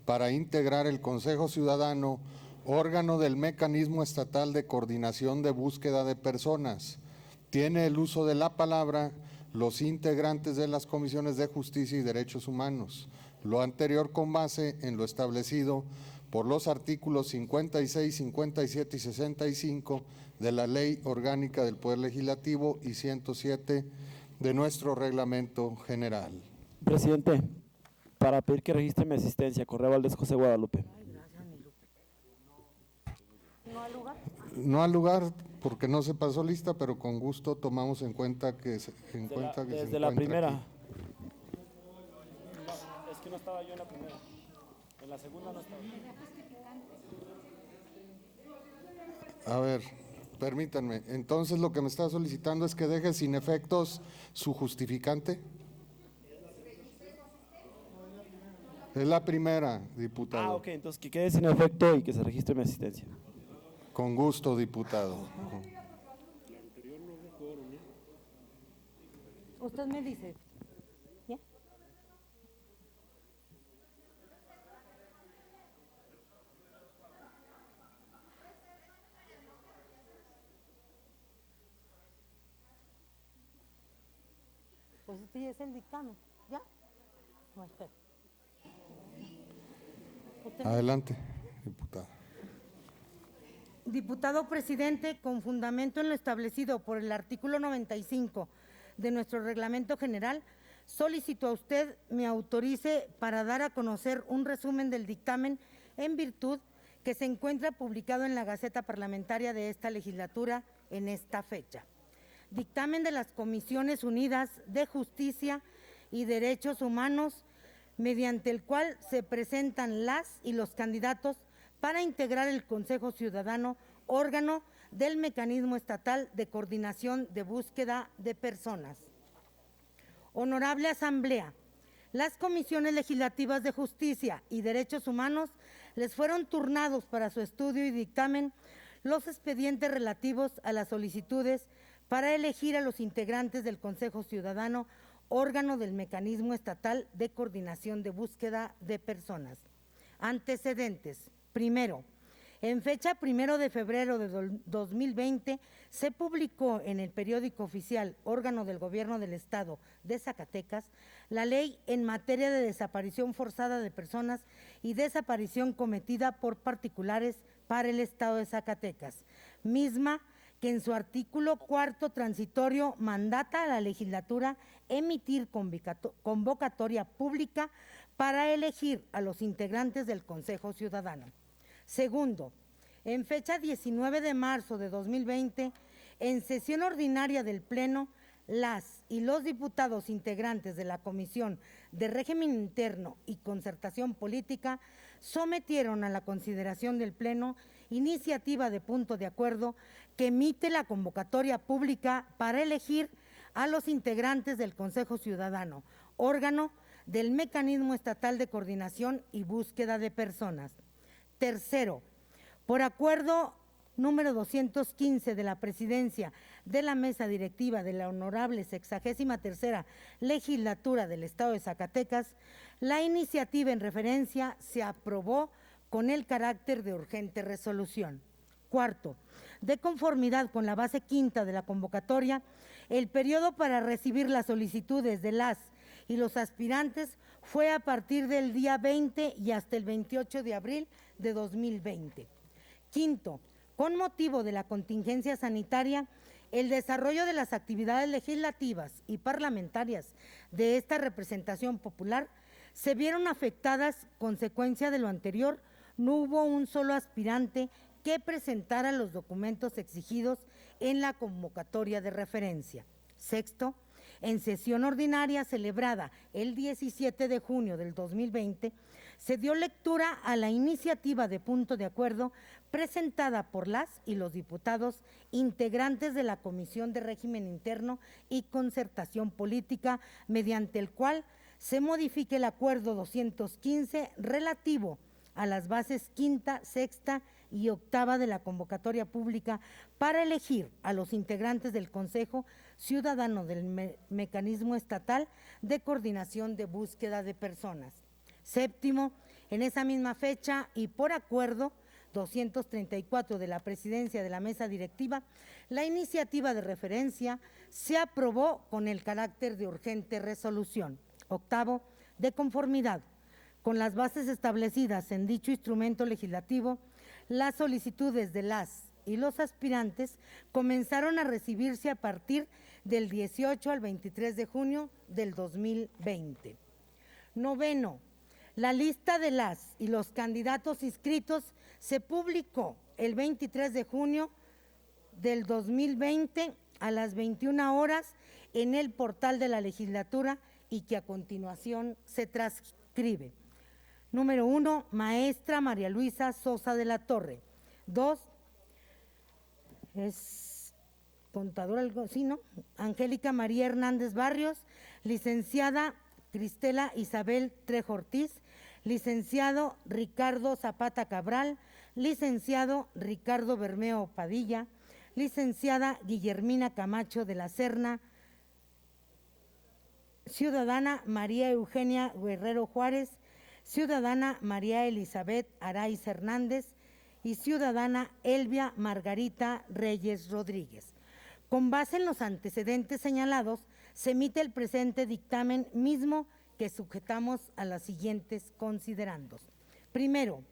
para integrar el Consejo Ciudadano, órgano del Mecanismo Estatal de Coordinación de Búsqueda de Personas. Tiene el uso de la palabra los integrantes de las Comisiones de Justicia y Derechos Humanos. Lo anterior con base en lo establecido por los artículos 56, 57 y 65 de la Ley Orgánica del Poder Legislativo y 107 de nuestro Reglamento General. Presidente, para pedir que registre mi asistencia, Correa Valdés José Guadalupe. No al lugar porque no se pasó lista, pero con gusto tomamos en cuenta que se encuentra desde la primera. aquí. No, es que no estaba yo en la primera. En la segunda no estaba. A ver, permítanme. Entonces lo que me está solicitando es que deje sin efectos su justificante. Es la primera, diputado. Ah, ok, entonces que quede sin efecto y que se registre mi asistencia. Con gusto, diputado. Usted me dice, ¿ya? Pues este ya es el dictamen, ¿ya? No, espera. Adelante, diputado. Diputado presidente, con fundamento en lo establecido por el artículo 95 de nuestro reglamento general, solicito a usted me autorice para dar a conocer un resumen del dictamen en virtud que se encuentra publicado en la Gaceta Parlamentaria de esta legislatura en esta fecha. Dictamen de las Comisiones Unidas de Justicia y Derechos Humanos, mediante el cual se presentan las y los candidatos para integrar el Consejo Ciudadano, órgano del Mecanismo Estatal de Coordinación de Búsqueda de Personas. Honorable Asamblea, las Comisiones Legislativas de Justicia y Derechos Humanos les fueron turnados para su estudio y dictamen los expedientes relativos a las solicitudes para elegir a los integrantes del Consejo Ciudadano, órgano del Mecanismo Estatal de Coordinación de Búsqueda de Personas. Antecedentes. Primero, en fecha 1 de febrero de 2020 se publicó en el periódico oficial, órgano del Gobierno del Estado de Zacatecas, la ley en materia de desaparición forzada de personas y desaparición cometida por particulares para el Estado de Zacatecas, misma que en su artículo 4º transitorio mandata a la legislatura emitir convocatoria pública para elegir a los integrantes del Consejo Ciudadano. Segundo, en fecha 19 de marzo de 2020, en sesión ordinaria del Pleno, las y los diputados integrantes de la Comisión de Régimen Interno y Concertación Política sometieron a la consideración del Pleno iniciativa de punto de acuerdo que emite la convocatoria pública para elegir a los integrantes del Consejo Ciudadano, órgano del Mecanismo Estatal de Coordinación y Búsqueda de Personas. Tercero, por acuerdo número 215 de la Presidencia de la Mesa Directiva de la Honorable 63ª Legislatura del Estado de Zacatecas, la iniciativa en referencia se aprobó con el carácter de urgente resolución. Cuarto, de conformidad con la base quinta de la convocatoria, el periodo para recibir las solicitudes de las y los aspirantes fue a partir del día 20 y hasta el 28 de abril de 2020. Quinto, con motivo de la contingencia sanitaria, el desarrollo de las actividades legislativas y parlamentarias de esta representación popular se vieron afectadas. Consecuencia de lo anterior, no hubo un solo aspirante que presentara los documentos exigidos en la convocatoria de referencia. Sexto, en sesión ordinaria celebrada el 17 de junio del 2020, se dio lectura a la iniciativa de punto de acuerdo presentada por las y los diputados integrantes de la Comisión de Régimen Interno y Concertación Política, mediante el cual se modifique el acuerdo 215 relativo a las bases quinta, sexta y octava de la convocatoria pública para elegir a los integrantes del Consejo Ciudadano del Mecanismo Estatal de Coordinación de Búsqueda de Personas. Séptimo, En esa misma fecha y por acuerdo 234 de la Presidencia de la Mesa Directiva, la iniciativa de referencia se aprobó con el carácter de urgente resolución. Octavo, de conformidad con las bases establecidas en dicho instrumento legislativo, las solicitudes de las y los aspirantes comenzaron a recibirse a partir del 18 al 23 de junio del 2020. Noveno, la lista de las y los candidatos inscritos se publicó el 23 de junio del 2020 a las 21 horas en el portal de la legislatura y que a continuación se transcribe. Número 1, maestra María Luisa Sosa de la Torre. 2, es contadora, algo así, ¿no? Angélica María Hernández Barrios, licenciada Cristela Isabel Trejo Ortiz, licenciado Ricardo Zapata Cabral, licenciado Ricardo Bermeo Padilla, licenciada Guillermina Camacho de la Serna, ciudadana María Eugenia Guerrero Juárez, ciudadana María Elizabeth Araiz Hernández y ciudadana Elvia Margarita Reyes Rodríguez. Con base en los antecedentes señalados, se emite el presente dictamen mismo que sujetamos a las siguientes considerandos. Primero,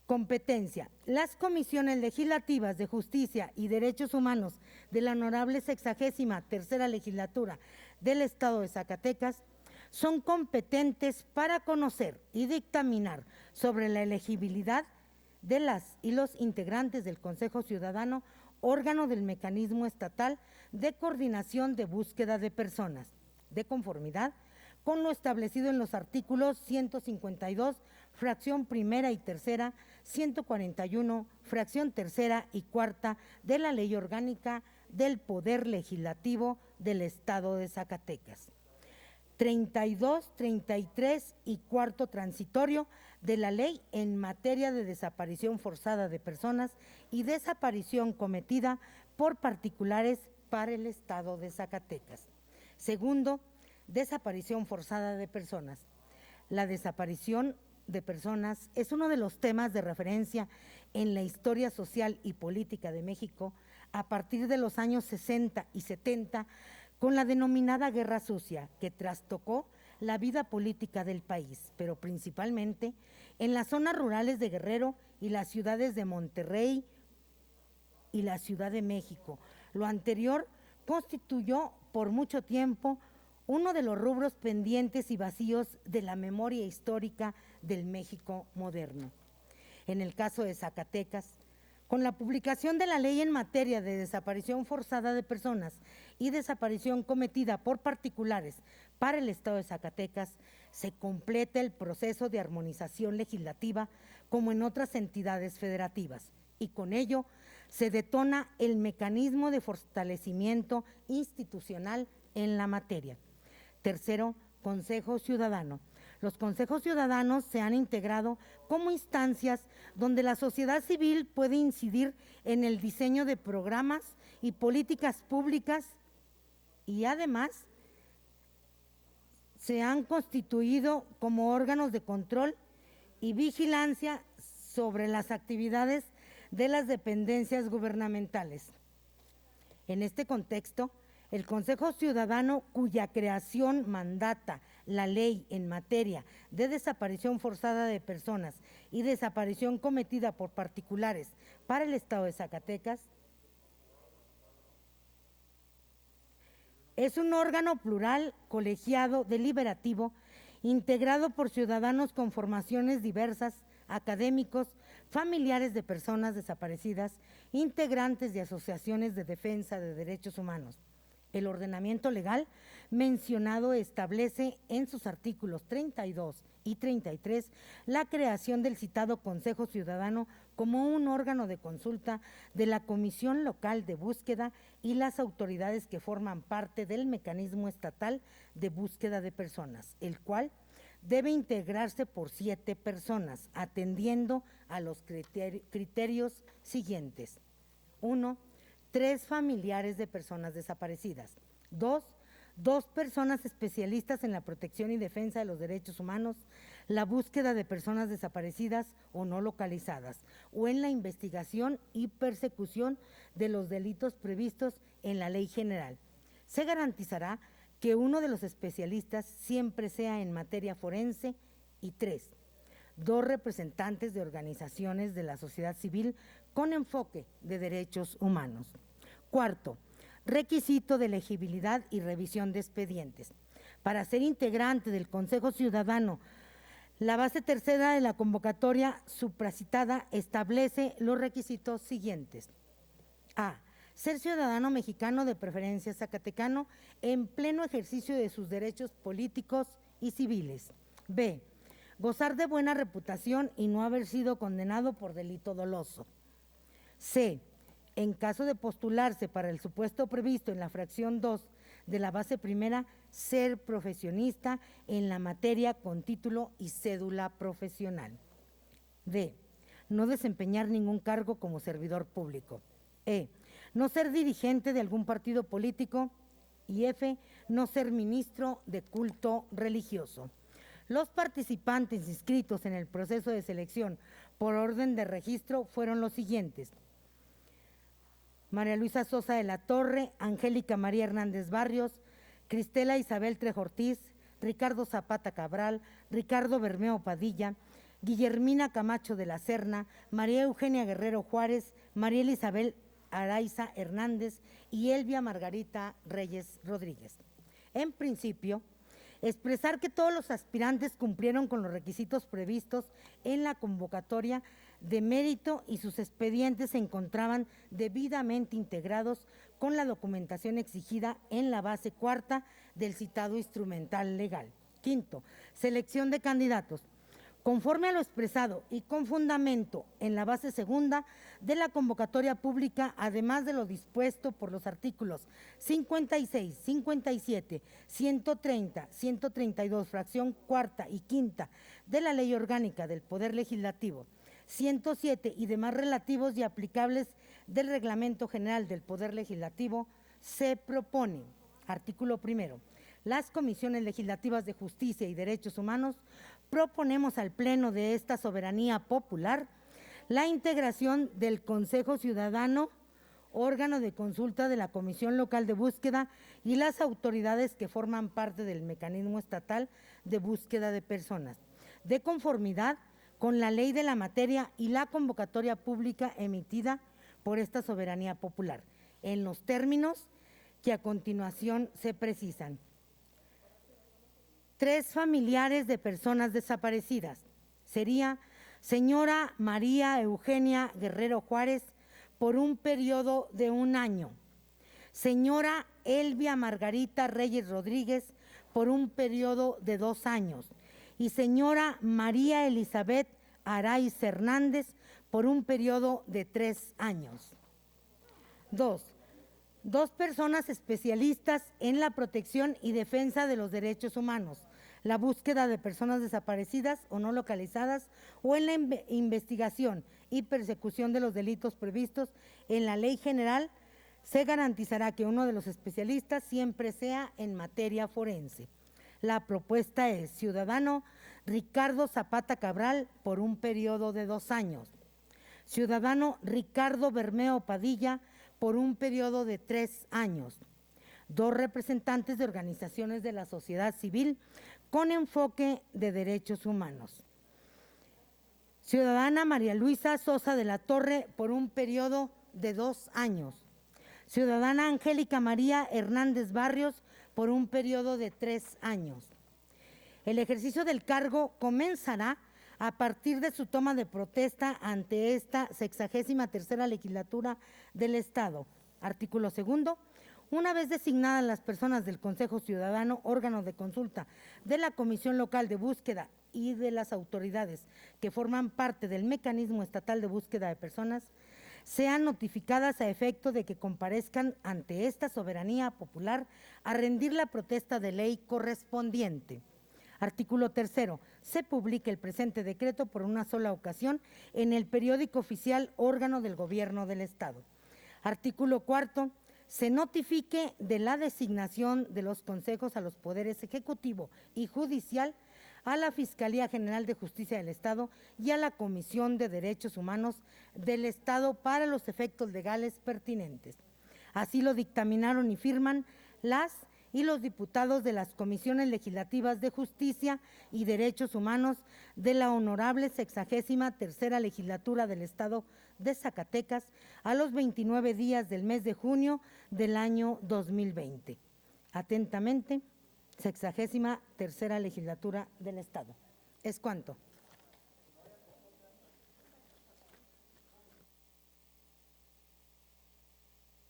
competencia. Las comisiones legislativas de Justicia y Derechos Humanos de la Honorable 63ª Legislatura del Estado de Zacatecas son competentes para conocer y dictaminar sobre la elegibilidad de las y los integrantes del Consejo Ciudadano, órgano del Mecanismo Estatal de Coordinación de Búsqueda de Personas, de conformidad con lo establecido en los artículos 152, fracción primera y tercera, 141, fracción tercera y cuarta de la Ley Orgánica del Poder Legislativo del Estado de Zacatecas. 32, 33 y cuarto transitorio de la Ley en materia de desaparición forzada de personas y desaparición cometida por particulares para el Estado de Zacatecas. Segundo, desaparición forzada de personas. La desaparición de personas es uno de los temas de referencia en la historia social y política de México a partir de los años 60 y 70, con la denominada Guerra Sucia, que trastocó la vida política del país, pero principalmente en las zonas rurales de Guerrero y las ciudades de Monterrey y la Ciudad de México. Lo anterior constituyó por mucho tiempo uno de los rubros pendientes y vacíos de la memoria histórica del México moderno. En el caso de Zacatecas, con la publicación de la ley en materia de desaparición forzada de personas y desaparición cometida por particulares para el Estado de Zacatecas, se completa el proceso de armonización legislativa como en otras entidades federativas y con ello se detona el mecanismo de fortalecimiento institucional en la materia. Tercero, Consejo Ciudadano. Los consejos ciudadanos se han integrado como instancias donde la sociedad civil puede incidir en el diseño de programas y políticas públicas y además se han constituido como órganos de control y vigilancia sobre las actividades de las dependencias gubernamentales. En este contexto, el Consejo Ciudadano, cuya creación mandata la ley en materia de desaparición forzada de personas y desaparición cometida por particulares para el Estado de Zacatecas, es un órgano plural, colegiado, deliberativo, integrado por ciudadanos con formaciones diversas, académicos, familiares de personas desaparecidas, integrantes de asociaciones de defensa de derechos humanos. El ordenamiento legal mencionado establece en sus artículos 32 y 33 la creación del citado Consejo Ciudadano como un órgano de consulta de la Comisión Local de Búsqueda y las autoridades que forman parte del mecanismo estatal de búsqueda de personas, el cual debe integrarse por 7 personas, atendiendo a los criterios siguientes. 1. 3 familiares de personas desaparecidas. 2 personas especialistas en la protección y defensa de los derechos humanos, la búsqueda de personas desaparecidas o no localizadas, o en la investigación y persecución de los delitos previstos en la ley general. Se garantizará que uno de los especialistas siempre sea en materia forense y 3, 2 representantes de organizaciones de la sociedad civil con enfoque de derechos humanos. Cuarto, requisito de elegibilidad y revisión de expedientes. Para ser integrante del Consejo Ciudadano, la base tercera de la convocatoria supracitada establece los requisitos siguientes. A. Ser ciudadano mexicano, de preferencia zacatecano, en pleno ejercicio de sus derechos políticos y civiles. B. Gozar de buena reputación y no haber sido condenado por delito doloso. C. En caso de postularse para el supuesto previsto en la fracción 2 de la base primera, ser profesionista en la materia con título y cédula profesional. D. No desempeñar ningún cargo como servidor público. E. No ser dirigente de algún partido político. Y F. No ser ministro de culto religioso. Los participantes inscritos en el proceso de selección por orden de registro fueron los siguientes: María Luisa Sosa de la Torre, Angélica María Hernández Barrios, Cristela Isabel Trejo Ortiz, Ricardo Zapata Cabral, Ricardo Bermeo Padilla, Guillermina Camacho de la Serna, María Eugenia Guerrero Juárez, María Isabel Araiza Hernández y Elvia Margarita Reyes Rodríguez. En principio, expresar que todos los aspirantes cumplieron con los requisitos previstos en la convocatoria de mérito y sus expedientes se encontraban debidamente integrados con la documentación exigida en la base cuarta del citado instrumental legal. Quinto, selección de candidatos. Conforme a lo expresado y con fundamento en la base segunda de la convocatoria pública, además de lo dispuesto por los artículos 56, 57, 130, 132, fracción cuarta y quinta de la Ley Orgánica del Poder Legislativo, 107 y demás relativos y aplicables del Reglamento General del Poder Legislativo, se propone, artículo primero, las comisiones legislativas de justicia y derechos humanos, proponemos al Pleno de esta soberanía popular la integración del Consejo Ciudadano, órgano de consulta de la Comisión Local de Búsqueda y las autoridades que forman parte del mecanismo estatal de búsqueda de personas, de conformidad con la ley de la materia y la convocatoria pública emitida por esta soberanía popular, en los términos que a continuación se precisan. 3 familiares de personas desaparecidas. Sería señora María Eugenia Guerrero Juárez por un periodo de 1 año. Señora Elvia Margarita Reyes Rodríguez por un periodo de 2 años. Y señora María Elizabeth Araiz Hernández por un periodo de 3 años. 2 personas especialistas en la protección y defensa de los derechos humanos, la búsqueda de personas desaparecidas o no localizadas o en la investigación y persecución de los delitos previstos en la Ley General. Se garantizará que uno de los especialistas siempre sea en materia forense. La propuesta es ciudadano Ricardo Zapata Cabral por un periodo de 2 años. Ciudadano Ricardo Bermeo Padilla por un periodo de 3 años. 2 representantes de organizaciones de la sociedad civil con enfoque de derechos humanos. Ciudadana María Luisa Sosa de la Torre por un periodo de 2 años. Ciudadana Angélica María Hernández Barrios por un periodo de 3 años. El ejercicio del cargo comenzará a partir de su toma de protesta ante esta 63ª legislatura del Estado. Artículo segundo. Una vez designadas las personas del Consejo Ciudadano, órgano de consulta de la Comisión Local de Búsqueda y de las autoridades que forman parte del mecanismo estatal de búsqueda de personas, sean notificadas a efecto de que comparezcan ante esta soberanía popular a rendir la protesta de ley correspondiente. Artículo tercero. Se publica el presente decreto por una sola ocasión en el periódico oficial órgano del Gobierno del Estado. Artículo cuarto. Se notifique de la designación de los consejos a los poderes ejecutivo y judicial a la Fiscalía General de Justicia del Estado y a la Comisión de Derechos Humanos del Estado para los efectos legales pertinentes. Así lo dictaminaron y firman las y los diputados de las Comisiones Legislativas de Justicia y Derechos Humanos de la Honorable 63ª Legislatura del Estado de Zacatecas a los 29 días del mes de junio del año 2020. Atentamente, 63ª Legislatura del Estado. Es cuanto.